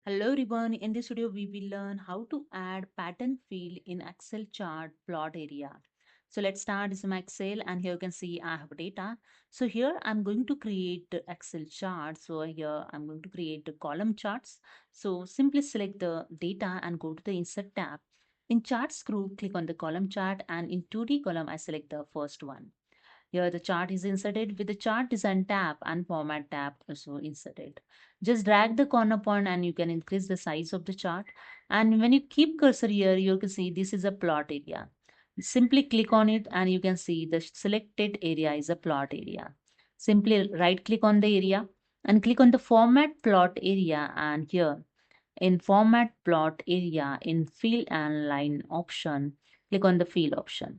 Hello everyone, in this video we will learn how to add pattern field in Excel chart plot area. So let's start this is my Excel and here you can see I have data. So here I'm going to create the Excel chart. So here I'm going to create the column charts. So simply select the data and go to the insert tab. In charts group, click on the column chart and in 2D column I select the first one. Here the chart is inserted with the chart design tab and format tab also inserted. Just drag the corner point and you can increase the size of the chart. And when you keep cursor here, you can see this is a plot area. Simply click on it and you can see the selected area is a plot area. Simply right click on the area and click on the format plot area, and here in format plot area in field and line option, click on the field option.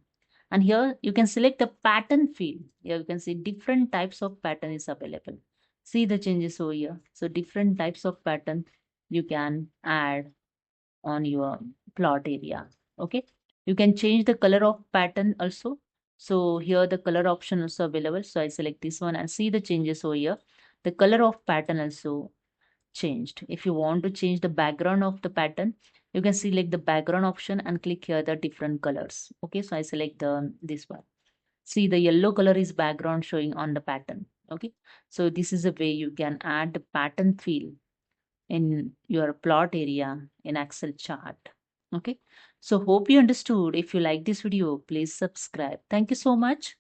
And here you can select the pattern field. Here you can see different types of pattern is available. See the changes over here. So different types of pattern you can add on your plot area. Okay. You can change the color of pattern also. So here the color option also available. So I select this one and see the changes over here. The color of pattern also changed. If you want to change the background of the pattern, you can select the background option and click here the different colors. Okay, so I select the this one. See the yellow color is background showing on the pattern. Okay, so this is a way you can add the pattern field in your plot area in Excel chart. Okay, so hope you understood. If you like this video, please subscribe. Thank you so much.